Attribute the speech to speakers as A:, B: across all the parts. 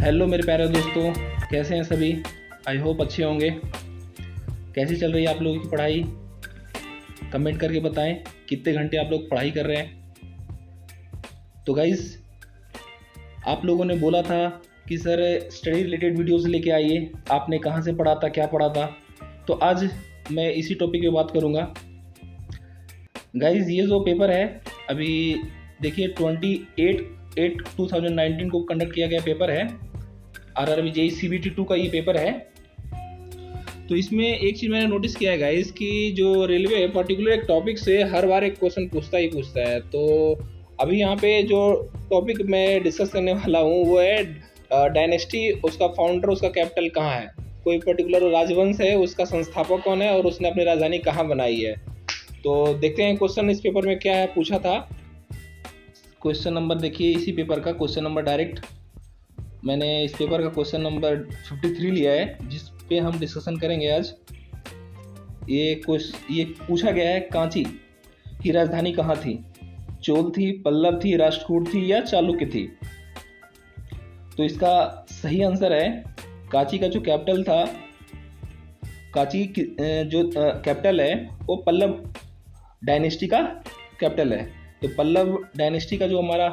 A: Hello मेरे प्यारे दोस्तों, कैसे हैं सभी। आई होप अच्छे होंगे। कैसी चल रही है आप लोगों की पढ़ाई? कमेंट करके बताएं कितने घंटे आप लोग पढ़ाई कर रहे हैं। तो गाइस, आप लोगों ने बोला था कि सर स्टडी रिलेटेड वीडियोस लेके आइए। आपने कहाँ से पढ़ा था, क्या पढ़ा था? तो आज मैं इसी टॉपिक पे बात करूँगा। गाइस, ये जो पेपर है अभी देखिए 28/8/2019 को कंडक्ट किया गया पेपर है। RRB JEE CBT 2 का ये पेपर है। तो इसमें एक चीज़ मैंने नोटिस किया है गाइस कि जो रेलवे है पर्टिकुलर एक टॉपिक से हर बार एक क्वेश्चन पूछता है। तो अभी यहाँ पे जो टॉपिक मैं डिस्कस करने वाला हूँ वो है डायनेस्टी, उसका फाउंडर, उसका कैपिटल कहाँ है। कोई पर्टिकुलर राजवंश है, उसका संस्थापक कौन है और उसने अपनी राजधानी कहाँ बनाई है। तो देखते हैं क्वेश्चन इस पेपर में क्या है पूछा था। क्वेश्चन नंबर देखिए, इसी पेपर का क्वेश्चन नंबर डायरेक्ट मैंने इस पेपर का क्वेश्चन नंबर 53 लिया है, जिस पे हम डिस्कशन करेंगे आज। ये पूछा गया है कांची की राजधानी कहाँ थी। चोल थी, पल्लव थी, राष्ट्रकूट थी या चालुक्य थी। तो इसका सही आंसर है कांची का जो कैपिटल था, कांची जो कैपिटल है वो पल्लव डायनेस्टी का कैपिटल है। तो पल्लव डायनेस्टी का जो हमारा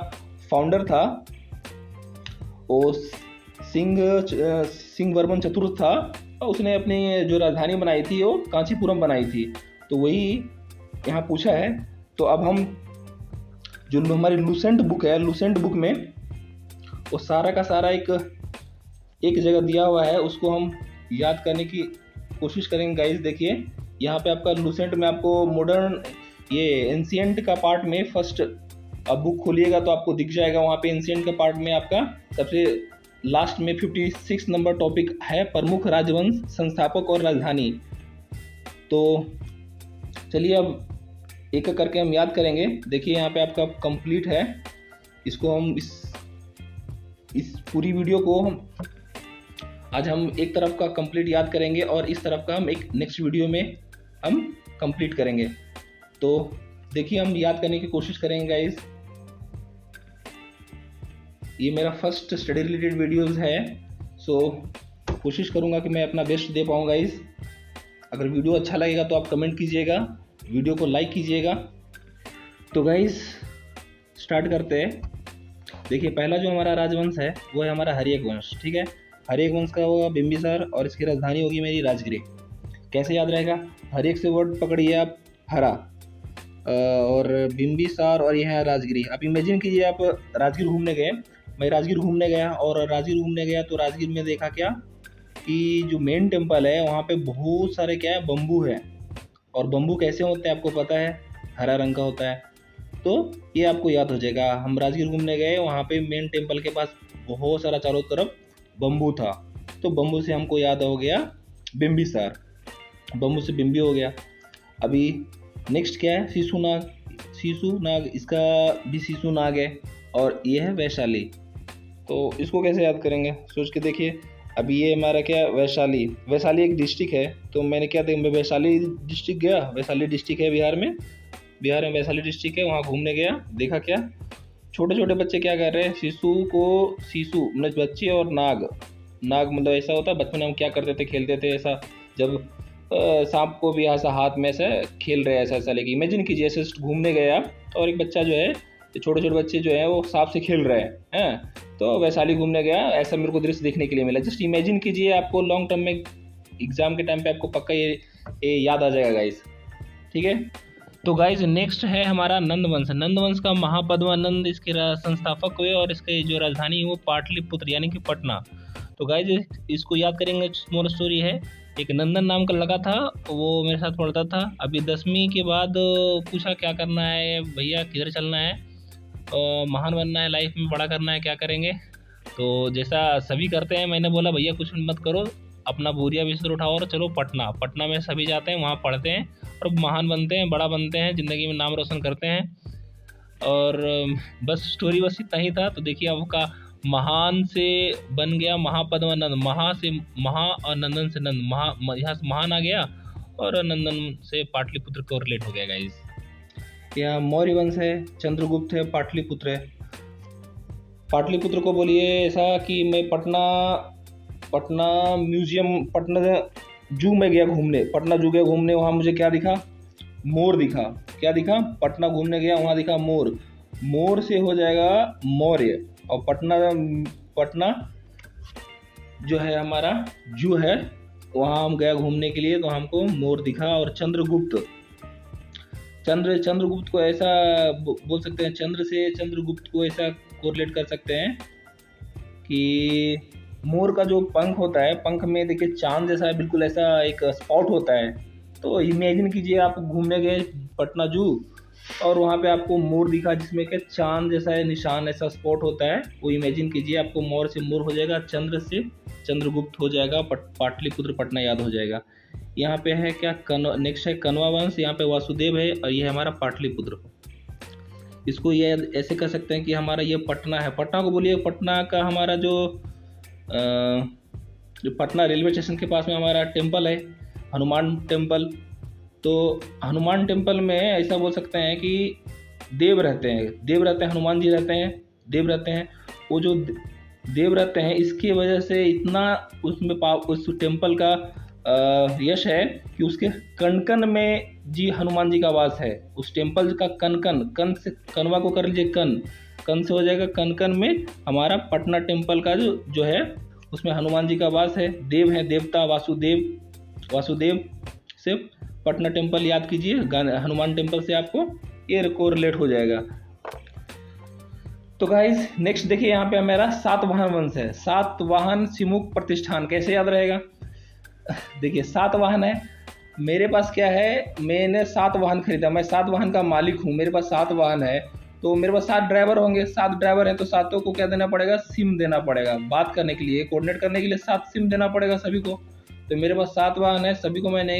A: फाउंडर था वो सिंहवर्मन चतुर्थ था और उसने अपनी जो राजधानी बनाई थी वो कांचीपुरम बनाई थी। तो वही यहाँ पूछा है। तो अब हम जो हमारी लूसेंट बुक है, लूसेंट बुक में वो सारा का सारा एक जगह दिया हुआ है, उसको हम याद करने की कोशिश करेंगे गाइस। देखिए यहाँ पे आपका लूसेंट में आपको मॉडर्न ये एंशिएंट का पार्ट में फर्स्ट अब बुक खोलिएगा तो आपको दिख जाएगा। वहाँ पे एंशिएंट के पार्ट में आपका सबसे लास्ट में 56 नंबर टॉपिक है प्रमुख राजवंश, संस्थापक और राजधानी। तो चलिए अब एक एक करके हम याद करेंगे। देखिए यहाँ पे आपका कंप्लीट है। इसको हम इस पूरी वीडियो को आज हम एक तरफ का कंप्लीट याद करेंगे और इस तरफ का हम एक नेक्स्ट वीडियो में हम कंप्लीट करेंगे। तो देखिए हम याद करने की कोशिश करेंगे गाइस। ये मेरा फर्स्ट स्टडी रिलेटेड वीडियोस है, सो कोशिश करूँगा कि मैं अपना बेस्ट दे पाऊँ गाइस। अगर वीडियो अच्छा लगेगा तो आप कमेंट कीजिएगा, वीडियो को लाइक कीजिएगा। तो गाइस स्टार्ट करते हैं। देखिए पहला जो हमारा राजवंश है वो है हमारा हर्यक वंश। ठीक है, हर्यक वंश का होगा बिंबिसार और इसकी राजधानी होगी मेरी राजगृह। कैसे याद रहेगा? हर्यक से वर्ड पकड़िए आप हरा और बिंबिसार और यह है राजगीर। आप इमेजिन कीजिए आप राजगीर घूमने गए। मैं राजगीर घूमने गया और राजगीर घूमने गया तो राजगीर में देखा क्या कि जो मेन टेम्पल है वहाँ पे बहुत सारे क्या है बम्बू है। और बम्बू कैसे होते हैं आपको पता है, हरा रंग का होता है। तो ये आपको याद हो जाएगा। हम राजगीर घूमने गए, वहाँ पे मेन टेम्पल के पास बहुत सारा चारों तरफ बम्बू था। तो बम्बू से हमको याद हो गया बिंबिसार, बम्बू से बिंबी हो गया। अभी नेक्स्ट क्या है? शिशुनाग। शिशुनाग, इसका भी शिशुनाग है और ये है वैशाली। तो इसको कैसे याद करेंगे सोच के देखिए। अभी ये हमारा क्या, वैशाली। वैशाली एक डिस्ट्रिक्ट है। तो मैंने क्या देखा, मैं वैशाली डिस्ट्रिक्ट गया। वैशाली डिस्ट्रिक्ट है बिहार में वैशाली डिस्ट्रिक्ट है, वहाँ घूमने गया। देखा क्या छोटे छोटे बच्चे क्या कर रहे हैं, शिशु मतलब बच्चे और नाग मतलब ऐसा होता है बचपन में हम क्या करते थे, खेलते थे ऐसा। जब सांप को भी ऐसा हाथ में ऐसा खेल रहे हैं ऐसा लेके इमेजिन कीजिए। ऐसे घूमने गए आप और एक बच्चा जो है, छोटे छोटे बच्चे जो है वो सांप से खेल रहे हैं। तो वैशाली घूमने गया, ऐसा मेरे को दृश्य देखने के लिए मिला। जस्ट इमेजिन कीजिए, आपको लॉन्ग टर्म में एग्जाम के टाइम पे आपको पक्का ये याद आ जाएगा गाइस। ठीक है, तो गाइस नेक्स्ट है हमारा नंदवंश। नंदवंश का महापद्मानंद इसके संस्थापक हुए और इसके जो राजधानी है वो पाटलिपुत्र यानी कि पटना। तो गाइस इसको याद करेंगे। स्मॉल स्टोरी है, एक नंदन नाम का लड़का था, वो मेरे साथ पढ़ता था। अभी 10वीं के बाद पूछा क्या करना है भैया, किधर चलना है, महान बनना है, लाइफ में बड़ा करना है, क्या करेंगे। तो जैसा सभी करते हैं, मैंने बोला भैया कुछ मत करो, अपना बोरिया बिस्तर उठाओ और चलो पटना में सभी जाते हैं, वहाँ पढ़ते हैं और महान बनते हैं, बड़ा बनते हैं, ज़िंदगी में नाम रोशन करते हैं। और बस स्टोरी बस इतना ही था। तो देखिए आपका महान से बन गया महापद्मानंद, महा से महा और नंदन से नंद, यहाँ से महान आ गया और नंदन से पाटलिपुत्र को रिलेट हो गया गाइस। यहाँ मौर्य वंश है, चंद्रगुप्त है, पाटलिपुत्र है। पाटलिपुत्र को बोलिए ऐसा कि मैं पटना म्यूजियम, पटना जू में गया घूमने, पटना जू गया घूमने, वहाँ मुझे क्या दिखा? मोर दिखा। क्या दिखा? पटना घूमने गया, वहाँ दिखा मोर। मोर से हो जाएगा मौर्य, और पटना जो है हमारा जू है, वहाँ हम गया घूमने के लिए, तो हमको मोर दिखा। और चंद्रगुप्त को ऐसा बोल सकते हैं, चंद्र से चंद्रगुप्त को ऐसा कोरिलेट कर सकते हैं कि मोर का जो पंख होता है, पंख में देखिए चांद जैसा है, बिल्कुल ऐसा एक स्पॉट होता है। तो इमेजिन कीजिए आप घूमने गए पटना जू और वहाँ पे आपको मोर दिखा जिसमें कि चांद जैसा है निशान, ऐसा स्पॉट होता है, वो इमेजिन कीजिए। आपको मोर से मोर हो जाएगा, चंद्र से चंद्रगुप्त हो जाएगा, पाटलिपुत्र पटना याद हो जाएगा। यहाँ पे है क्या? नेक्स्ट है कण्वा वंश, यहाँ पे वासुदेव है, और ये है हमारा पाटलिपुत्र। इसको ये ऐसे कर सकते हैं कि हमारा ये पटना है। पटना को बोलिए, पटना का हमारा जो पटना रेलवे स्टेशन के पास में हमारा टेम्पल है, हनुमान टेम्पल। तो हनुमान टेम्पल में ऐसा बोल सकते हैं कि देव रहते हैं, हनुमान जी रहते हैं, देव रहते हैं। वो जो देव रहते हैं, इसकी वजह से इतना उसमें उस टेम्पल का यश है कि उसके कण में जी हनुमान जी का वास है। उस टेम्पल का कण से, कण्वा को कर लीजिए कण से हो जाएगा, कण में हमारा पटना टेम्पल का जो है उसमें हनुमान जी का वास है। देव है, देवता वासुदेव से पटना टेम्पल याद कीजिए, हनुमान टेम्पल से आपको ये कोरिलेट हो जाएगा। तो गाइस नेक्स्ट देखिए, यहाँ पे मेरा सातवाहन वंश है। सातवाहन सिमुक प्रतिष्ठान कैसे याद रहेगा? देखिए सातवाहन है, मेरे पास क्या है, मैंने 7 वाहन खरीदा, मैं 7 वाहन का मालिक हूँ, मेरे पास 7 वाहन है, तो मेरे पास 7 ड्राइवर होंगे, 7 ड्राइवर हैं तो सातों को क्या देना पड़ेगा? सिम देना पड़ेगा। बात करने के लिए, कोऑर्डिनेट करने के लिए 7 सिम देना पड़ेगा सभी को। तो मेरे पास 7 वाहन है, सभी को मैंने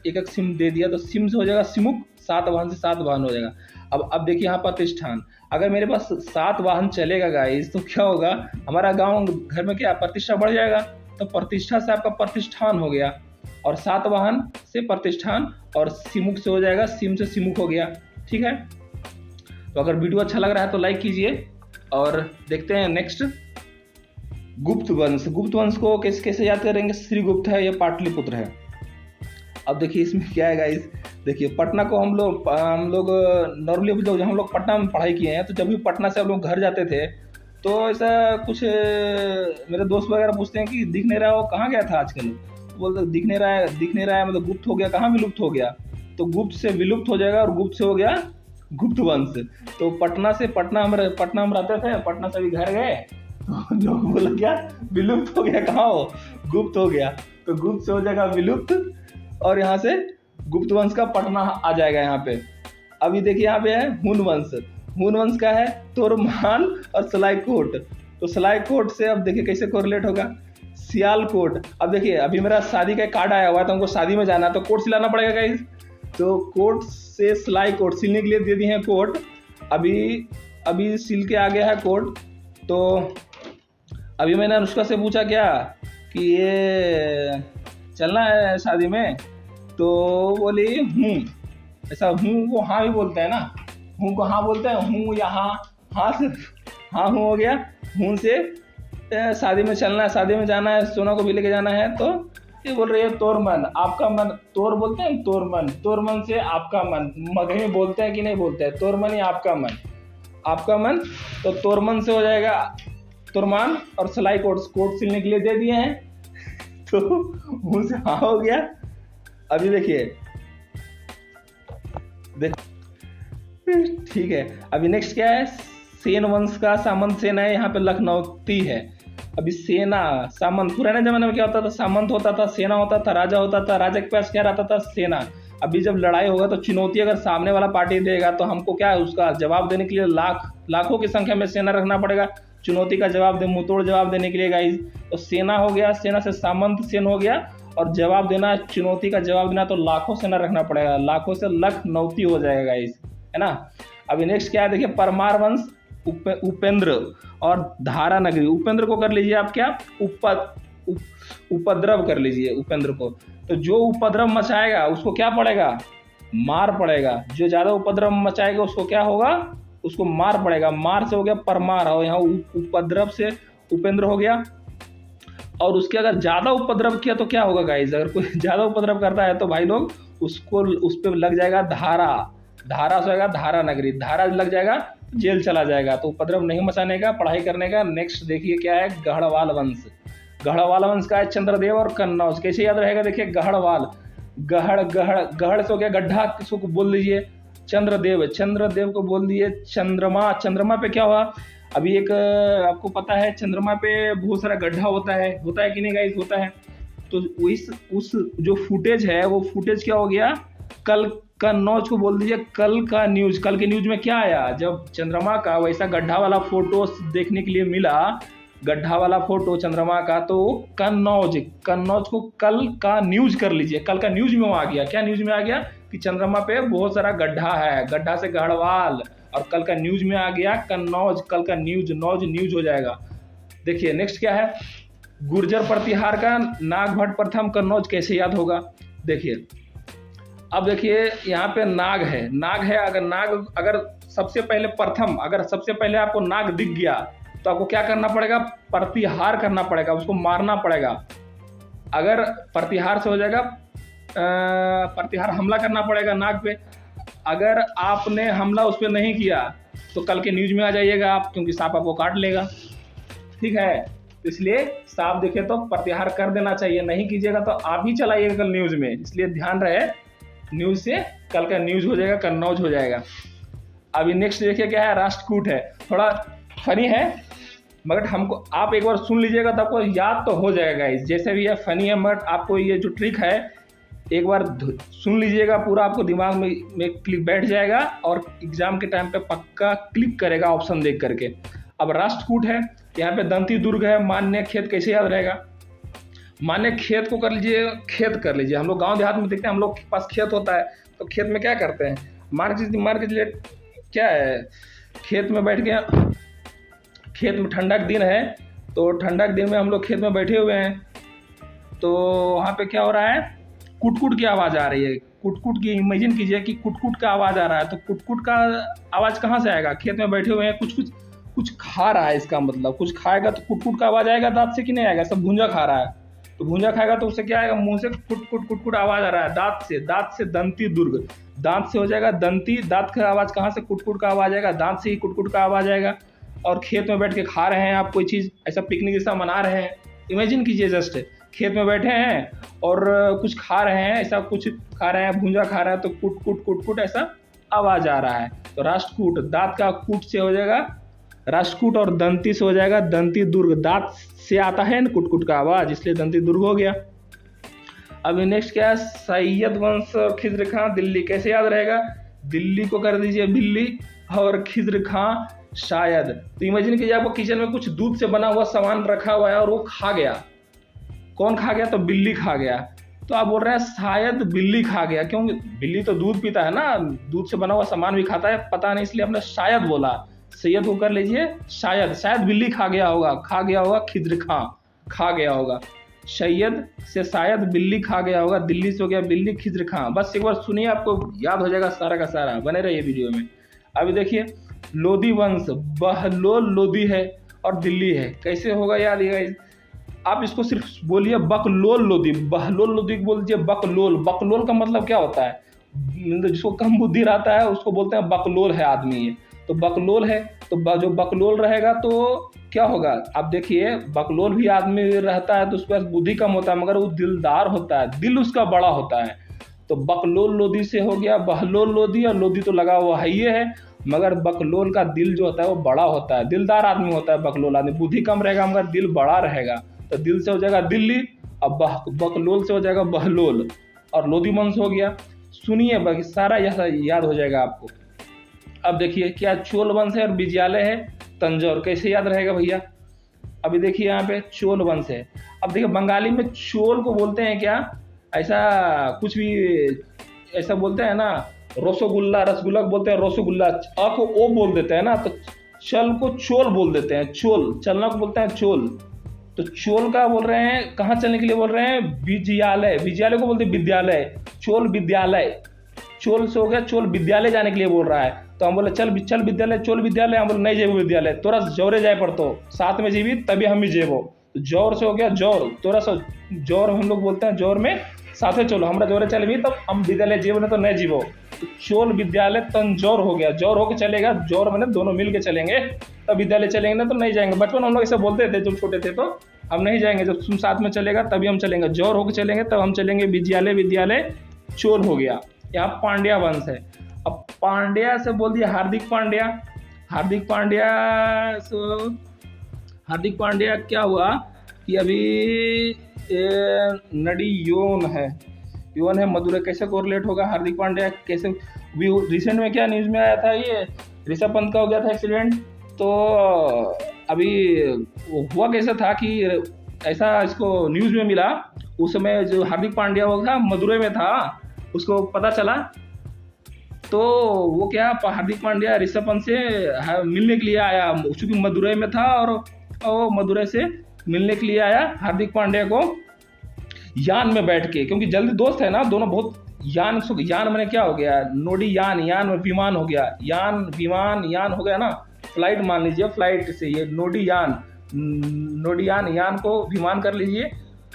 A: एक सिम दे दिया, तो सिम से हो जाएगा सिमुक, 7 वाहन से 7 वाहन हो जाएगा। अब देखिए यहाँ प्रतिष्ठान, अगर मेरे पास 7 वाहन चलेगा गाइस तो क्या होगा, हमारा गाँव घर में क्या प्रतिष्ठा बढ़ जाएगा। तो प्रतिष्ठा से आपका प्रतिष्ठान हो गया, और 7 वाहन से प्रतिष्ठान, और सिमुक से हो जाएगा सिम से सिमुक हो गया। ठीक है, तो अगर वीडियो अच्छा लग रहा है तो लाइक कीजिए। और देखते हैं नेक्स्ट, गुप्त वंश। गुप्त वंश को कैसे याद करेंगे? श्रीगुप्त है, ये पाटलिपुत्र है। अब देखिए इसमें क्या है गाइस, देखिए पटना को हम लोग नॉर्मली हम लोग पटना में पढ़ाई किए हैं, तो जब भी पटना से हम लोग घर जाते थे तो ऐसा कुछ मेरे दोस्त वगैरह पूछते हैं कि दिख नहीं रहा हो, कहाँ गया था आजकल? तो बोलते दिख नहीं रहा है, मतलब गुप्त हो गया, कहाँ विलुप्त हो गया? तो गुप्त से विलुप्त हो जाएगा, और गुप्त से हो गया गुप्त वंश। तो पटना हम रहते थे, पटना से भी घर गए तो लोग बोला क्या विलुप्त हो गया, कहाँ हो? गुप्त हो गया, तो गुप्त से हो जाएगा विलुप्त, और यहाँ से गुप्त वंश का पटना आ जाएगा यहाँ पे। अभी देखिए यहाँ पे है हुन वंश। हुन वंश का है तोरमान और सलाइकोट। तो सलाइकोट से अब देखिए कैसे कोरिलेट होगा, सियालकोट। अब देखिए अभी मेरा शादी का कार्ड आया हुआ है, तो हमको शादी में जाना है, तो कोट सिलाना पड़ेगा गाइस। तो कोट से सलाइकोट, सिलने के लिए दे दिए हैं कोट, अभी सिल के आ गया है कोट। तो अभी मैंने अनुष्का से पूछा क्या कि ये चलना है शादी में, तो बोली ऐसा वो हाँ भी बोलते हैं ना, हूँ को हाँ बोलते हैं, हूँ या हाँ से हाँ हूँ हो गया। हूँ से शादी में चलना है, शादी में जाना है, सोना को भी लेके जाना है। तो ये बोल रही है तोरमन, आपका मन, तोर बोलते हैं तोरमन से आपका मन, मगही बोलते हैं कि नहीं बोलते हैं, तोरमन या आपका मन। तो तोरमन से हो जाएगा तोरमान, और सिलाई कोट सिलने के लिए दे दिए हैं, तो हूँ से हाँ हो गया। अभी देखिए ठीक है, अभी नेक्स्ट क्या है, सेन वंश का सामंत सेना है, यहाँ पे लखनऊती है। अभी सेना सामंत, पुराने जमाने में क्या होता था, सामंत होता था, सेना होता था, राजा होता था, राजा के पास क्या रहता था, सेना। अभी जब लड़ाई होगा तो चुनौती अगर सामने वाला पार्टी देगा तो हमको क्या है, उसका जवाब देने के लिए लाखों की संख्या में सेना रखना पड़ेगा, चुनौती का जवाब मुंहतोड़ जवाब देने के लिए गाइस। तो सेना हो गया, सेना से सामंत सेन हो गया, और जवाब देना, चुनौती का जवाब देना तो लाखों सेना रखना पड़ेगा, लाखों से लखनऊती हो जाएगा गाइस, है ना। अभी नेक्स्ट क्या है देखिए, परमार वंश, उपेंद्र और धारा नगरी। उपेंद्र को कर लीजिए आप क्या, उपद्रव कर लीजिए उपेंद्र को। तो जो उपद्रव मचाएगा उसको क्या पड़ेगा, मार पड़ेगा। जो ज्यादा उपद्रव मचाएगा उसको क्या होगा, उसको मार पड़ेगा, मार से हो गया परमार, और यहाँ उपद्रव से उपेंद्र हो गया। और उसके अगर ज़्यादा उपद्रव किया तो क्या होगा गाइस, अगर कोई ज़्यादा उपद्रव करता है तो भाई लोग उसको उस पर लग जाएगा धारा, धारा से होगा धारा नगरी, धारा लग जाएगा जेल चला जाएगा। तो उपद्रव नहीं मचाने का, पढ़ाई करने का। नेक्स्ट देखिए क्या है, गढ़वाल वंश। गढ़वाल वंश का है चंद्रदेव और कन्नौज। कैसे याद रहेगा, देखिए गढ़वाल, गढ़ से हो गया गड्ढा, किसको बोल दीजिए चंद्रदेव, चंद्रदेव को बोल दिए चंद्रमा। चंद्रमा पे क्या हुआ, अभी एक आपको पता है चंद्रमा पे बहुत सारा गड्ढा होता है कि नहीं गाइस, होता है। तो उस जो फुटेज है वो फुटेज क्या हो गया, कल कन्नौज को बोल दीजिए कल का न्यूज। कल के न्यूज में क्या आया, जब चंद्रमा का वैसा गड्ढा वाला फोटो देखने के लिए मिला, गड्ढा वाला फोटो चंद्रमा का, तो कन्नौज को कल का न्यूज कर लीजिए। कल का न्यूज में आ गया, क्या न्यूज में आ गया कि चंद्रमा पे बहुत सारा गड्ढा है, गड्ढा से गढ़वाल, और कल का न्यूज में आ गया कन्नौज। कल का न्यूज हो जाएगा। देखिए नेक्स्ट क्या है, गुर्जर प्रतिहार का नागभट्ट प्रथम कन्नौज कैसे याद होगा। देखिए अब देखिए यहाँ पे नाग है, अगर सबसे पहले प्रथम, अगर सबसे पहले आपको नाग दिख गया तो आपको क्या करना पड़ेगा, प्रतिहार करना पड़ेगा, उसको मारना पड़ेगा। अगर प्रतिहार से हो जाएगा, प्रतिहार हमला करना पड़ेगा नाग पे। अगर आपने हमला उस पर नहीं किया तो कल के न्यूज में आ जाइएगा आप, क्योंकि सांप आपको काट लेगा, ठीक है। इसलिए सांप देखे तो प्रतिहार कर देना चाहिए, नहीं कीजिएगा तो आप ही चलाइएगा कल न्यूज में। इसलिए ध्यान रहे, न्यूज से कल का न्यूज हो जाएगा, कन्नौज हो जाएगा। अभी नेक्स्ट देखिए क्या है, राष्ट्रकूट है। थोड़ा फनी है मगर हमको आप एक बार सुन लीजिएगा तो आपको याद तो हो जाएगा। जैसे भी है फनी है, मगर आपको ये जो ट्रिक है एक बार सुन लीजिएगा, पूरा आपको दिमाग में क्लिक बैठ जाएगा और एग्जाम के टाइम पे पक्का क्लिक करेगा ऑप्शन देख करके। अब राष्ट्रकूट है, यहाँ पे दंती दुर्ग है, मान्य खेत कैसे याद रहेगा, मान्य खेत को कर लीजिए, खेत कर लीजिए। हम लोग गांव देहात में देखते हैं, हम लोग के पास खेत होता है, तो खेत में क्या करते हैं, मान के चलिए क्या है, खेत में बैठ गया, खेत में ठंडा का दिन है, तो ठंडा के दिन में हम लोग खेत में बैठे हुए हैं, तो वहाँ पे क्या हो रहा है, कुटकुट की आवाज़ आ रही है। कुटकुट की इमेजिन कीजिए कि कुटकुट का आवाज़ आ रहा है, तो कुटकुट का आवाज़ कहाँ से आएगा, खेत में बैठे हुए हैं, कुछ खा रहा है, इसका मतलब कुछ खाएगा तो कुटकुट का आवाज़ आएगा दांत से कि नहीं आएगा, सब भूंजा खा रहा है, तो भूंजा खाएगा तो उससे क्या आएगा, मुंह से कुटकुट आवाज़ आ रहा है, दांत से दंती दुर्ग, दांत से हो जाएगा दंती, दांत का आवाज़ कहाँ से, कुटकुट का आवाज़ आएगा, दांत से ही कुटकुट का आवाज़ आएगा। और खेत में बैठ के खा रहे हैं आप कोई चीज़, ऐसा पिकनिक जैसा मना रहे हैं, इमेजिन कीजिए, जस्ट खेत में बैठे हैं और कुछ खा रहे हैं, ऐसा कुछ खा रहे हैं, भूंजा खा रहे हैं, तो कुटकुट ऐसा आवाज़ आ रहा है। तो राष्ट्रकूट, दांत का कूट से हो जाएगा राष्ट्रकूट, और दंती से हो जाएगा दंती दुर्ग, दांत से आता है ना कुटकुट का आवाज़, इसलिए दंती दुर्ग हो गया। अभी नेक्स्ट क्या है, सैयद वंश और खिज्र खां दिल्ली कैसे याद रहेगा, दिल्ली को कर दीजिए बिल्ली और खिज्र खां शायद। तो इमेजिन कीजिए आपको किचन में कुछ दूध से बना हुआ सामान रखा हुआ है और वो खा गया, कौन खा गया, तो बिल्ली खा गया। तो आप बोल रहे हैं शायद बिल्ली खा गया, क्योंकि बिल्ली तो दूध पीता है ना, दूध से बना हुआ सामान भी खाता है, पता नहीं इसलिए आपने शायद बोला। सैयद को कर लीजिए शायद बिल्ली खा गया होगा, खिज्र खां खा गया होगा, सैयद से शायद बिल्ली खा गया होगा, दिल्ली से हो गया बिल्ली, खिज्र खां। बस एक बार सुनिए, आपको याद हो जाएगा सारा का सारा, बने रहिए वीडियो में। अभी देखिए लोधी वंश, बहलोल लोधी है और दिल्ली है, कैसे होगा याद, ये आप इसको सिर्फ बोलिए बकलोल लोधी, बहलोल लोधी बोल दीजिए बकलोल। बकलोल का मतलब क्या होता है, जिसको कम बुद्धि रहता है उसको बोलते हैं बकलोल है आदमी, ये तो बकलोल है। तो जो बकलोल रहेगा तो क्या होगा, आप देखिए बकलोल भी आदमी रहता है तो उस पर बुद्धि कम होता है, मगर वो दिलदार होता है, दिल उसका बड़ा होता है। तो बकलोल लोधी से हो गया बहलोल लोधी, और लोधी तो लगा हुआ है ये है, मगर बकलोल का दिल जो होता है वो बड़ा होता है, दिलदार आदमी होता है बकलोल आदमी, बुद्धि कम रहेगा मगर दिल बड़ा रहेगा, तो दिल से हो जाएगा दिल्ली, अब बकलोल से हो जाएगा बहलोल, और लोधी वंश हो गया। सुनिए बाकी सारा याद हो जाएगा आपको। अब देखिए क्या चोल वंश है और विजयालय है तंजौर, कैसे याद रहेगा भैया। अभी देखिए यहाँ पे चोल वंश है। अब देखिए बंगाली में चोल को बोलते हैं क्या, ऐसा कुछ भी ऐसा बोलते हैं ना, रसगुल्ला बोलते हैं रसगुल्ला, अ को ओ बोल देते हैं ना, तो चल को चोल बोल देते हैं, चोल चलना को बोलते हैं चोल। तो चोल का बोल रहे हैं, कहाँ चलने के लिए बोल रहे हैं, विजयालय को बोलते हैं विद्यालय, चोल विद्यालय, चोल से हो गया चोल विद्यालय जाने के लिए बोल रहा है। तो हम बोले चल चल विद्यालय, चोल विद्यालय। हम बोले नहीं जेबो विद्यालय, तोरा जोरे जाए पड़तो, साथ में जीवी तभी हम भी जेबो। जोर से हो गया जोर, तोरा से जोर हम लोग बोलते हैं, जोर में साथे चलो, हमरा जोरे चल भी तब हम विद्यालय जीवो, नहीं तो नहीं जीवो। तो चोल विद्यालय तन जोर हो गया, जोर होके चलेगा, जोर मैंने दोनों मिल के चलेंगे तब विद्यालय चलेंगे, ना तो नहीं जाएंगे। बचपन हम लोग ऐसे बोलते थे जब छोटे थे, तो हम नहीं जाएंगे, जब तुम साथ में चलेगा तभी हम चलेंगे, जोर होके चलेंगे तब हम चलेंगे विद्यालय, विद्यालय चोल हो गया। यहाँ पांड्या वंश है। अब पांड्या से बोल दिया हार्दिक पांड्या। हार्दिक पांड्या सो हार्दिक पांड्या क्या हुआ कि अभी नडी योन है, योन है मदुरै, कैसे कोरिलेट होगा हार्दिक पांड्या कैसे? रिसेंट में क्या न्यूज़ में आया था, ये ऋषभ पंत का हो गया था एक्सीडेंट। तो अभी हुआ कैसा था कि ऐसा इसको न्यूज़ में मिला, उस समय जो हार्दिक पांड्या वो था मदुरै में था, उसको पता चला। तो वो क्या हार्दिक पांड्या ऋषभ पंत से मिलने के लिए आया, चूंकि मदुरै में था, और मदुरै से मिलने के लिए आया हार्दिक पांड्या को यान में बैठ के, क्योंकि जल्दी दोस्त है ना दोनों बहुत। यान मैंने क्या हो गया, नोडी यान, यान विमान हो गया, यान विमान यान हो गया ना, फ्लाइट मान लीजिए, फ्लाइट से ये नोडी यान, यान को विमान कर लीजिए।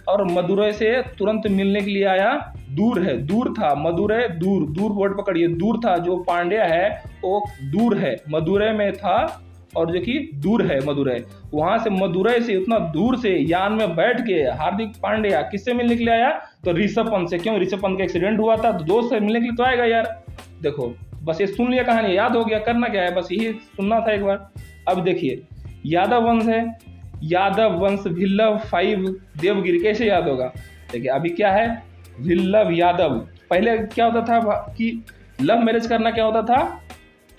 A: और मदुरै से तुरंत मिलने के लिए आया। दूर है, दूर था मदुरै, दूर वर्ड पकड़िए, दूर था। जो पांड्या है वो दूर है, मदुरै में था, और जो कि दूर है मदुरै, वहां से मदुरै से उतना दूर से यान में बैठ के हार्दिक पांड्या किससे मिलने के लिए आया? तो ऋषभ पंत से। क्यों? ऋषभ पंत का एक्सीडेंट हुआ था, तो दोस्त से मिलने के लिए तो आएगा यार। देखो बस ये सुन लिया, कहानी याद हो गया, करना क्या है, बस यही सुनना था एक बार। अब देखिए यादव वंश है, यादव वंश विल्लभ 5 देवगिरी, कैसे याद होगा? देखिए अभी क्या है, विल्लभ यादव। पहले क्या होता था कि लव मैरिज करना क्या होता था,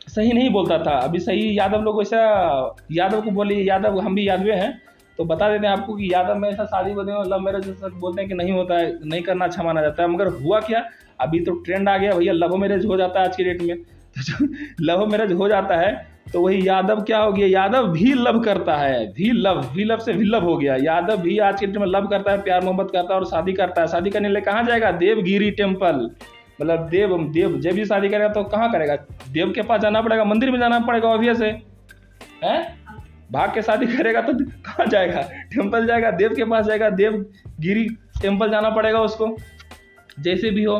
A: सही नहीं बोलता था। अभी सही यादव लोग वैसा, यादव को बोलिए यादव, हम भी यादव हैं, तो बता देते हैं आपको कि यादव में ऐसा शादी होते हैं, लव मैरिज बोलते हैं कि नहीं होता है, नहीं करना अच्छा माना जाता है। मगर हुआ क्या, अभी तो ट्रेंड आ गया भैया, लव मैरिज हो जाता है आज की डेट में। तो जो लव मैरिज हो जाता है तो वही यादव क्या हो गया, यादव भी लव करता है, भी लव से विल्लभ हो गया। यादव भी आज के डेट में लव करता है, प्यार मोहब्बत करता है और शादी करता है। शादी करने के लिए कहाँ जाएगा? देवगिरी टेम्पल, मतलब देव जब भी शादी करेगा तो कहाँ करेगा? देव के पास जाना पड़ेगा, मंदिर में जाना पड़ेगा, ऑब्वियस है। भाग के शादी करेगा तो कहाँ जाएगा? टेम्पल जाएगा, देव के पास जाएगा, देवगिरी टेम्पल जाना पड़ेगा उसको, जैसे भी हो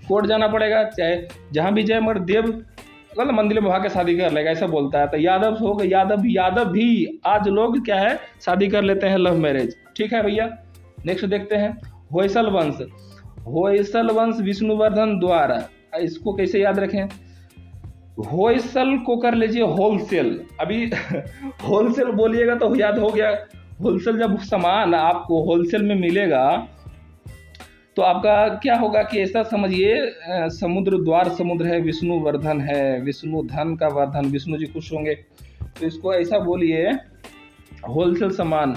A: कोर्ट जाना पड़ेगा, चाहे जहाँ भी जाए, मगर देव मतलब मंदिर में भाग के शादी कर लेगा, ऐसा बोलता है। तो यादव हो गए, यादव भी आज लोग क्या है, शादी कर लेते हैं, लव मैरिज। ठीक है भैया, नेक्स्ट देखते हैं होयसल वंश। होयसल वंश विष्णुवर्धन द्वारा, इसको कैसे याद रखें? होयसल को कर लीजिए होलसेल। अभी होलसेल बोलिएगा तो याद हो गया। होलसेल जब सामान आपको होलसेल में मिलेगा तो आपका क्या होगा कि ऐसा समझिए, समुद्र द्वार समुद्र है, विष्णुवर्धन है, विष्णु धन का वर्धन, विष्णु जी खुश होंगे। तो इसको ऐसा बोलिए होलसेल सामान,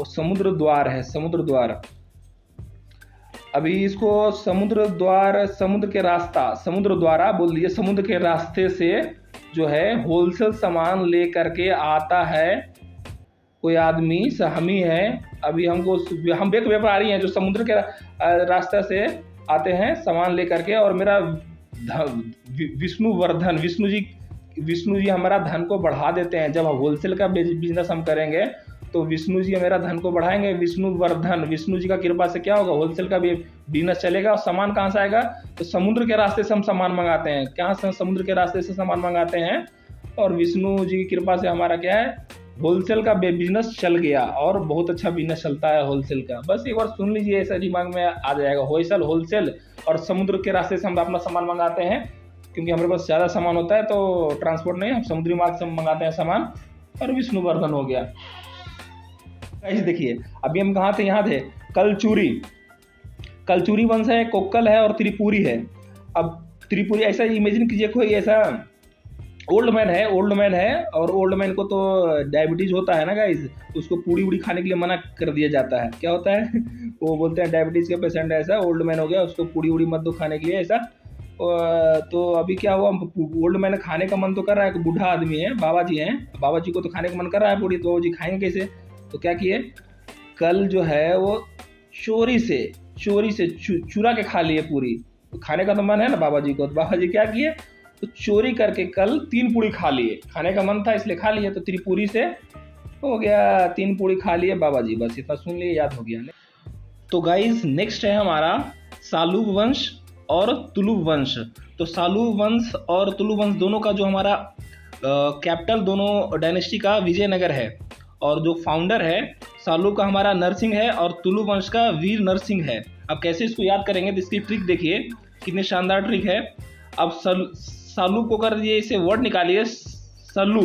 A: समुद्र द्वार है, समुद्र द्वार। अभी इसको समुद्र द्वार, समुद्र के रास्ता, समुद्र द्वारा बोल दिए, समुद्र के रास्ते से जो है होलसेल सामान ले करके आता है कोई आदमी, सहमी है। अभी हम एक व्यापारी हैं जो समुद्र के रास्ते से आते हैं सामान लेकर के, और मेरा विष्णुवर्धन, विष्णु जी हमारा धन को बढ़ा देते हैं। जब होलसेल का बिजनेस हम करेंगे तो विष्णु जी मेरा धन को बढ़ाएंगे। विष्णुवर्धन, विष्णु जी का कृपा से क्या होगा, होलसेल का भी बिजनेस चलेगा। और सामान कहाँ से आएगा? तो समुद्र के रास्ते से हम सामान मंगाते हैं। कहाँ से? समुद्र के रास्ते से सामान मंगाते हैं, और विष्णु जी की कृपा से हमारा क्या है, होलसेल का बिजनेस चल गया, और बहुत अच्छा बिजनेस चलता है होलसेल का। बस एक बार सुन लीजिए, ऐसा दिमाग में आ जाएगा। होलसेल और समुद्र के रास्ते से हम अपना सामान मंगाते हैं, क्योंकि हमारे पास ज़्यादा सामान होता है तो ट्रांसपोर्ट नहीं, हम समुद्री मार्ग से मंगाते हैं सामान। और विष्णुवर्धन हो गया। ऐसे देखिए अभी हम कहाँ थे, यहाँ थे कलचुरी वंश है, कोक्कल है और त्रिपुरी है। अब त्रिपुरी ऐसा इमेजिन कीजिए, कोई ऐसा ओल्ड मैन है, और ओल्ड मैन को तो डायबिटीज होता है ना गाइस, उसको पूड़ी उड़ी खाने के लिए मना कर दिया जाता है। क्या होता है वो बोलते हैं डायबिटीज का पेशेंट है, ऐसा ओल्ड मैन हो गया, उसको पूड़ी उड़ी मत दो खाने के लिए, ऐसा। तो अभी क्या हुआ, ओल्ड मैन खाने का मन तो कर रहा है, बूढ़ा आदमी है, बाबा जी को तो खाने का मन कर रहा है पूड़ी, तो बाबा जी खाएंगे कैसे? तो क्या किए, कल जो है वो चोरी से चुरा के खा लिए पूरी। तो खाने का तो मन है ना बाबा जी को, तो बाबा जी क्या किए, तो चोरी करके कल 3 पूड़ी खा लिए। खाने का मन था इसलिए खा लिए, तो त्रिपुरी से हो गया 3 पूड़ी खा लिए बाबा जी, बस इतना सुन लिए, याद हो गया। तो गाइज नेक्स्ट है हमारा सालूब वंश और तुलुब वंश। तो सालूब वंश और तुलुब वंश दोनों का जो हमारा कैपिटल दोनों डायनेस्टी का विजयनगर है, और जो फाउंडर है सालूब का हमारा नरसिंह है और तुलुब वंश का वीर नरसिंह है। अब कैसे इसको याद करेंगे, तो इसकी ट्रिक देखिए कितनी शानदार ट्रिक है। अब सालूब को कर दिए, इसे वर्ड निकालिए सल्लू।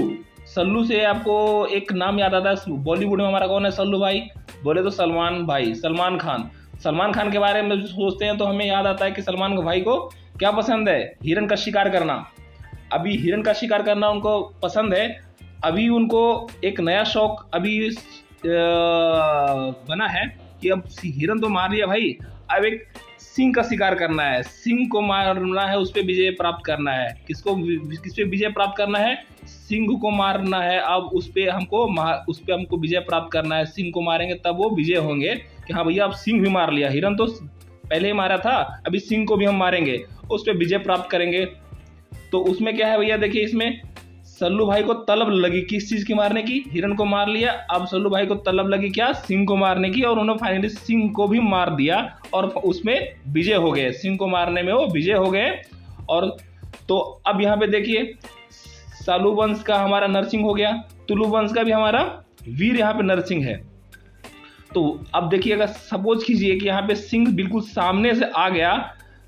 A: सल्लू से आपको एक नाम याद आता है, बॉलीवुड में हमारा कौन है सल्लू भाई, बोले तो सलमान भाई, सलमान खान। सलमान खान के बारे में सोचते हैं तो हमें याद आता है कि सलमान भाई को क्या पसंद है, हिरन का शिकार करना। अभी हिरन का शिकार करना उनको पसंद है। अभी उनको एक नया शौक अभी बना है कि अब हिरन तो मार लिया भाई, अब एक सिंह का शिकार करना है, सिंह को मारना है, उस पर विजय प्राप्त करना है। किस पे विजय प्राप्त करना है, सिंह को मारना है। अब उस पे हमको विजय प्राप्त करना है, सिंह को मारेंगे तब वो विजय होंगे कि हाँ भैया अब सिंह भी मार लिया, हिरन तो पहले ही मारा था, अभी सिंह को भी हम मारेंगे, उस पर विजय प्राप्त करेंगे। तो उसमें क्या है भैया, देखिए इसमें सल्लू भाई को तलब लगी किस चीज की मारने की, हिरन को मार लिया, अब सल्लू भाई को तलब लगी क्या, सिंह को मारने की, और उन्होंने फाइनली सिंह को भी मार दिया और उसमें विजय हो गए, सिंह को मारने में वो विजय हो गए। और तो अब यहाँ पे देखिए सालू वंश का हमारा नरसिंह हो गया, तुलु वंश का भी हमारा वीर यहाँ पे नरसिंह है। तो अब देखिए अगर सपोज कीजिए कि यहाँ पे सिंह बिल्कुल सामने से आ गया,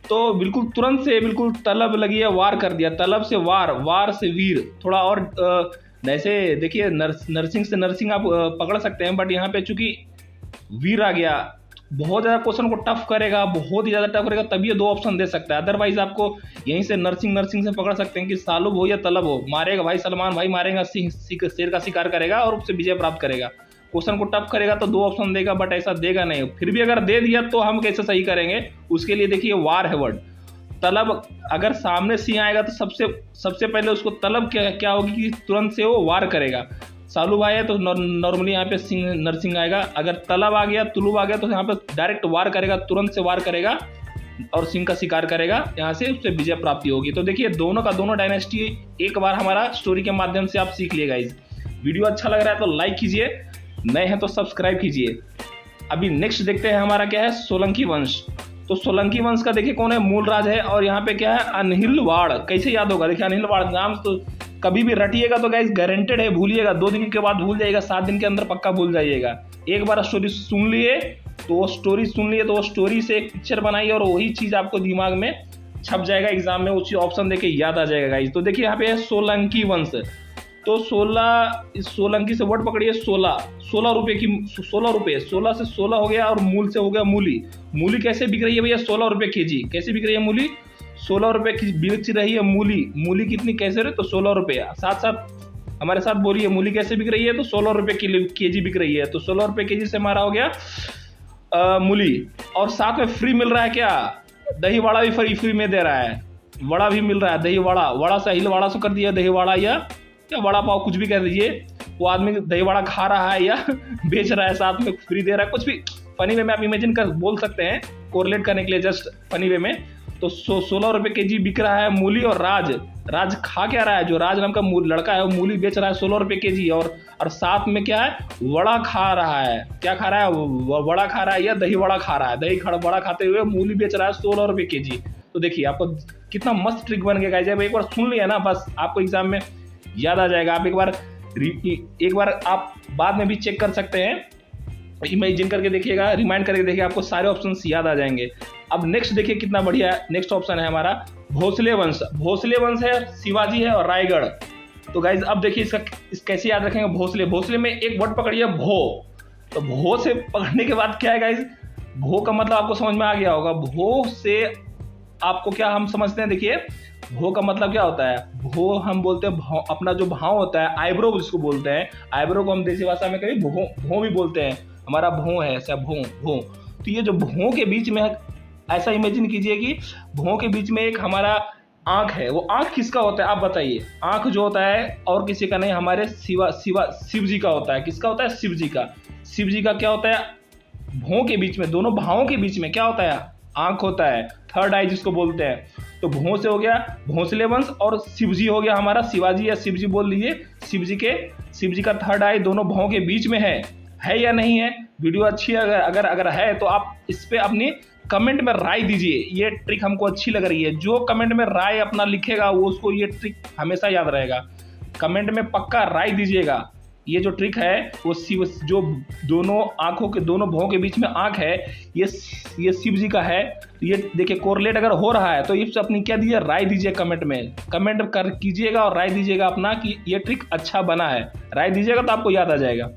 A: तो बिल्कुल तुरंत से बिल्कुल तलब लगी है, वार कर दिया, तलब से वार, वार से वीर। थोड़ा और जैसे देखिए नरसिंह से नरसिंह आप पकड़ सकते हैं, बट यहाँ पे चूंकि वीर आ गया, बहुत ज़्यादा क्वेश्चन को टफ करेगा, बहुत ही ज़्यादा टफ करेगा, तभी ये 2 ऑप्शन दे सकता है। अदरवाइज आपको यहीं से नरसिंह से पकड़ सकते हैं कि सालूब हो या तलब हो, मारेगा भाई सलमान भाई मारेगा, शेर का शिकार करेगा और उससे विजय प्राप्त करेगा। क्वेश्चन को टफ करेगा तो 2 ऑप्शन देगा, बट ऐसा देगा नहीं। फिर भी अगर दे दिया तो हम कैसे सही करेंगे, उसके लिए देखिए वार है वर्ड। तलब, अगर सामने सिंह आएगा तो सबसे पहले उसको तलब क्या होगी कि तुरंत से वो वार करेगा। सालू भाई है तो नॉर्मली यहाँ पे सिंह नरसिंह आएगा, अगर तलब आ गया, तुलुब आ गया, तो यहाँ पे डायरेक्ट वार करेगा, तुरंत से वार करेगा और सिंह का शिकार करेगा, यहाँ से उससे विजय प्राप्ति होगी। तो देखिए दोनों का दोनों डायनेस्टी एक बार हमारा स्टोरी के माध्यम से आप सीख लिए गाइस। वीडियो अच्छा लग रहा है तो लाइक कीजिए, नए हैं तो सब्सक्राइब कीजिए। अभी नेक्स्ट देखते हैं हमारा क्या है, सोलंकी वंश। तो सोलंकी वंश का देखिए कौन है, मूल राज है, और यहाँ पे क्या है, अनहिलवाड़। कैसे याद होगा, देखिए अनहिलवाड़ नाम तो कभी भी रटिएगा तो गाइस गारंटेड है भूलिएगा, 2 दिन के बाद भूल जाइएगा, 7 दिन के अंदर पक्का भूल जाइएगा। एक बार स्टोरी सुन लिए तो वो स्टोरी से एक पिक्चर बनाइए और वही चीज़ आपको दिमाग में छप जाएगा, एग्जाम में उसी ऑप्शन देके याद आ जाएगा गाइस। तो देखिए यहाँ पे है सोलंकी वंश। तो 16 से वर्ड पकड़िए, 16 रुपए की, 16 रुपए, 16 से 16 हो गया, और मूल से हो गया मूली। मूली कैसे बिक रही है भैया, 16 रुपए केजी। कैसे बिक रही है मूली, 16 रुपए की बिक रही है मूली। मूली कितनी कैसे रहे, तो 16 रुपए। साथ हमारे साथ बोलिए, मूली कैसे बिक रही है, तो 16 रुपए केजी बिक रही है। तो 16 रुपए केजी से हमारा हो गया मूली, और साथ में फ्री मिल रहा है क्या, दही वड़ा भी फ्री में दे रहा है, वड़ा भी मिल रहा है, दही वड़ा से हिलवाड़ा से कर दिया, दही वड़ा या वड़ा पाव कुछ भी कह दीजिए। वो आदमी दही वड़ा खा रहा है या बेच रहा है, साथ में फ्री दे रहा है, कुछ भी फनी वे में आप इमेजिन कर बोल सकते हैं, कोरिलेट करने के लिए जस्ट फनी वे में। तो 16 रुपए केजी बिक रहा है मूली, और राज खा क्या रहा है, जो राज नाम का लड़का है वो मूली बेच रहा है 16 रुपए केजी, और साथ में क्या है, वड़ा खा रहा है। क्या खा रहा है, वड़ा खा रहा है या दही वड़ा खा रहा है, दही वड़ा खाते हुए मूली बेच रहा है 16 रुपए केजी। तो देखिए आपको कितना मस्त ट्रिक बन गया। जब एक बार सुन लिया ना, बस आपको एग्जाम में याद आ जाएगा। आप एक बार आप बाद में भी चेक कर सकते हैं, इमेजिन करके देखिएगा, रिमाइंड करके देखिए, आपको सारे ऑप्शंस याद आ जाएंगे। अब नेक्स्ट देखिए कितना बढ़िया है, नेक्स्ट ऑप्शन है हमारा भोसले वंश। भोसले वंश है, शिवाजी है और रायगढ़। तो गाइज अब देखिए इसका कैसे याद रखेंगे, भोसले में एक वर्ड पकड़िए, भो। तो भो से पकड़ने के बाद क्या है गाइज, भो का मतलब आपको समझ में आ गया होगा। भो से आपको क्या हम समझते हैं, देखिए भो का मतलब क्या होता है, भो हम बोलते हैं अपना जो भाव होता है, आईब्रो जिसको बोलते हैं, आईब्रो को हम देसी भाषा में कभी भो भी बोलते हैं, हमारा भो है ऐसा भो। तो ये जो भो के बीच में ऐसा इमेजिन कीजिए कि भो के बीच में एक हमारा आंख है। वो आंख किसका होता है आप बताइए, आंख जो होता है और किसी का नहीं, हमारे शिव जी का होता है। किसका होता है, शिव जी का। शिव जी का क्या होता है, भों के बीच में, दोनों भावों के बीच में क्या होता है, आंख होता है, थर्ड आई जिसको बोलते हैं। तो भोंसे हो गया भोंसले वंश, और शिवजी हो गया हमारा शिवाजी या शिवजी बोल लीजिए, शिवजी का थर्ड आई दोनों भौं के बीच में है या नहीं है। वीडियो अच्छी अगर है तो आप इस पे अपनी कमेंट में राय दीजिए, ये ट्रिक हमको अच्छी लग रही है। जो कमेंट में राय अपना लिखेगा वो उसको ये ट्रिक हमेशा याद रहेगा। कमेंट में पक्का राय दीजिएगा। ये जो ट्रिक है वो जो दोनों आंखों के दोनों भौं के बीच में आंख है, ये शिव जी का है। ये देखिए कोरिलेट अगर हो रहा है तो ये अपनी क्या दीजिए, राय दीजिए कमेंट में, कमेंट कर कीजिएगा और राय दीजिएगा अपना कि ये ट्रिक अच्छा बना है। राय दीजिएगा तो आपको याद आ जाएगा।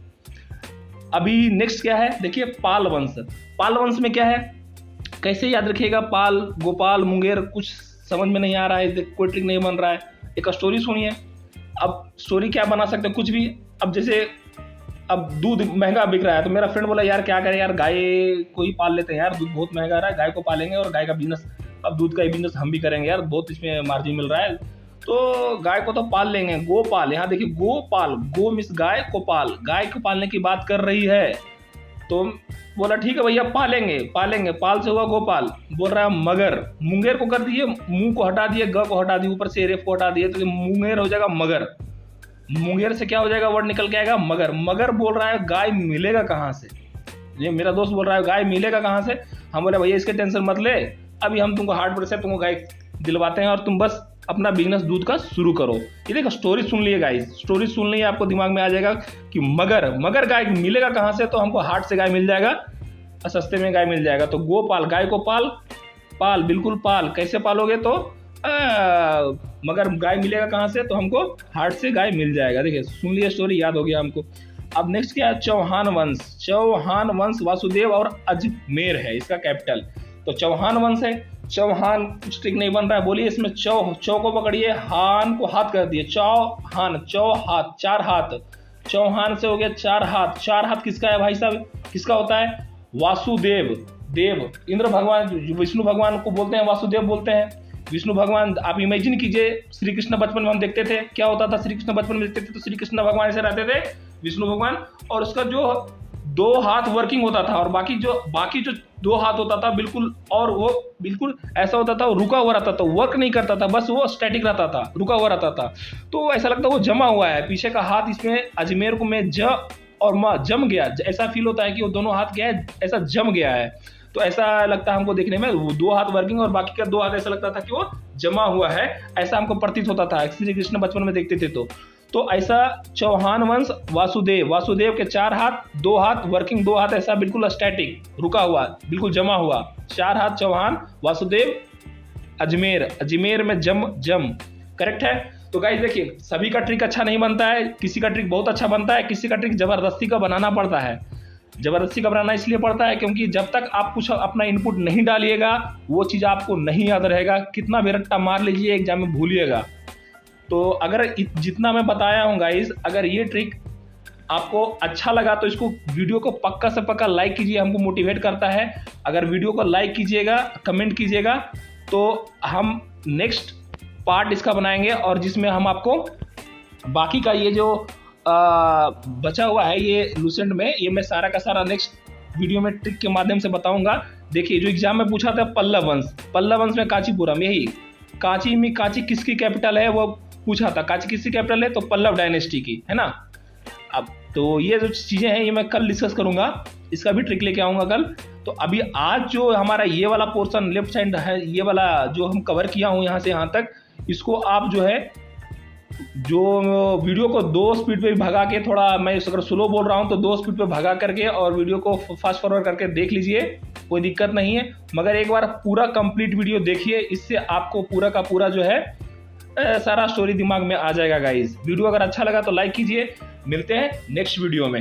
A: अभी नेक्स्ट क्या है देखिए, पाल वंश। पाल वंश में क्या है, कैसे याद रखिएगा, पाल गोपाल मुंगेर कुछ समझ में नहीं आ रहा है, कोई ट्रिक नहीं बन रहा है। एक स्टोरी सुनिए। अब स्टोरी क्या बना सकते हैं, कुछ भी। अब जैसे अब दूध महंगा बिक रहा है तो मेरा फ्रेंड बोला यार क्या करें यार, गाय को ही पाल लेते हैं यार, दूध बहुत महंगा रहा है, गाय को पालेंगे और गाय का बिजनेस, अब दूध का ही बिजनेस हम भी करेंगे यार, बहुत इसमें मार्जिन मिल रहा है, तो गाय को तो पाल लेंगे। गोपाल, यहाँ देखिए गोपाल, गो मिस गाय, को पाल, गाय को पालने की बात कर रही है। तो बोला ठीक है भैया पालेंगे, पाल से हुआ गोपाल। बोल रहा है मगर, मुंगेर को कर दिए, मुंह को हटा दिए, ग को हटा दिए, ऊपर से रेफ को हटा दिए, तो मुंगेर हो जाएगा मगर। मुंगेर से क्या हो जाएगा, वर्ड निकल के आएगा मगर। मगर बोल रहा है गाय मिलेगा कहाँ से, ये मेरा दोस्त बोल रहा है गाय मिलेगा कहाँ से। हम बोले भैया इसके टेंशन मत ले, अभी हम तुमको हार्ड वर्क से तुमको गाय दिलवाते हैं और तुम बस अपना बिजनेस दूध का शुरू करो। ये देखो स्टोरी सुन लिए गाइस, स्टोरी सुन लिए आपको दिमाग में आ जाएगा कि मगर गाय मिलेगा कहाँ से, तो हमको हाट से गाय मिल जाएगा, सस्ते में गाय मिल जाएगा। तो गोपाल, गाय को पाल बिल्कुल पाल। कैसे पालोगे, तो मगर गाय मिलेगा कहाँ से, तो हमको हाट से गाय मिल जाएगा। देखिए सुन लिए स्टोरी, याद हो गया हमको। अब नेक्स्ट क्या है, चौहान वंश। चौहान वंश वासुदेव और अजमेर है इसका कैपिटल। तो चौहान वंश है, चौहान कुछ ट्रिक नहीं बन रहा है। बोलिए इसमें चौ को पकड़िए, हान को हाथ कर दिए, चौहान, चौ हाथ, चार हाथ, चौहान से हो गया चार हाथ। चार हाथ किसका है भाई साहब, किसका होता है, वासुदेव। देव इंद्र भगवान, विष्णु भगवान को बोलते हैं वासुदेव बोलते हैं, विष्णु भगवान। आप इमेजिन कीजिए श्री कृष्ण बचपन में हम देखते थे, क्या होता था श्री कृष्ण बचपन में देखते थे, तो श्री कृष्ण भगवान ऐसे रहते थे, विष्णु भगवान, और उसका जो दो हाथ वर्किंग होता था और बाकी जो दो हाथ होता था बिल्कुल, और वो बिल्कुल ऐसा होता था, रुका हुआ रहता था, वर्क नहीं करता था, बस वो स्टैटिक रहता था, रुका हुआ रहता था। तो ऐसा लगता है वो जमा हुआ है, पीछे का हाथ इसमें अजमेर को में ज और माँ जम गया, ऐसा फील होता है कि वो दोनों हाथ क्या है, ऐसा जम गया है। तो ऐसा लगता है हमको देखने में, वो दो हाथ वर्किंग और बाकी का दो हाथ ऐसा लगता था कि वो जमा हुआ है, ऐसा हमको प्रतीत होता था श्री कृष्ण बचपन में देखते थे। तो ऐसा चौहान वंश वासुदेव के चार हाथ, दो हाथ वर्किंग, दो हाथ ऐसा बिल्कुल स्टैटिक, रुका हुआ, बिल्कुल जमा हुआ, चार हाथ चौहान, वासुदेव, अजमेर में जम करेक्ट है। तो गाइस देखिए सभी का ट्रिक अच्छा नहीं बनता है, किसी का ट्रिक बहुत अच्छा बनता है, किसी का ट्रिक जबरदस्ती का बनाना पड़ता है। जबरदस्ती का बनाना इसलिए पड़ता है क्योंकि जब तक आप कुछ अपना इनपुट नहीं डालिएगा वो चीज़ आपको नहीं याद रहेगा, कितना भी रट्टा मार लीजिए एग्जाम में भूलिएगा। तो अगर जितना मैं बताया हूँ गाइस, अगर ये ट्रिक आपको अच्छा लगा तो इसको वीडियो को पक्का से पक्का लाइक कीजिए, हमको मोटिवेट करता है। अगर वीडियो को लाइक कीजिएगा, कमेंट कीजिएगा, तो हम नेक्स्ट पार्ट इसका बनाएंगे और जिसमें हम आपको बाकी का ये जो बचा हुआ है ये लूसेंट में, ये मैं सारा का सारा नेक्स्ट वीडियो में ट्रिक के माध्यम से बताऊंगा। देखिए जो एग्जाम में पूछा था पल्लव वंश में कांचीपुरम, यही कांची किसकी कैपिटल है वो पूछा था, कांची किसकी कैपिटल है, तो पल्लव डायनेस्टी की है ना। अब तो ये जो चीज़ें हैं ये मैं कल डिस्कस करूंगा, इसका भी ट्रिक लेके आऊंगा कल। तो अभी आज जो हमारा ये वाला पोर्शन लेफ्ट साइड है, ये वाला जो हम कवर किया हूँ यहाँ से यहाँ तक, इसको आप जो है जो वीडियो को 2 स्पीड पे भगा के, थोड़ा मैं अगर स्लो बोल रहा हूँ तो 2 स्पीड पे भगा करके और वीडियो को फास्ट फॉरवर्ड करके देख लीजिए, कोई दिक्कत नहीं है। मगर एक बार पूरा कंप्लीट वीडियो देखिए, इससे आपको पूरा का पूरा जो है सारा स्टोरी दिमाग में आ जाएगा गाइस। वीडियो अगर अच्छा लगा तो लाइक कीजिए, मिलते हैं नेक्स्ट वीडियो में।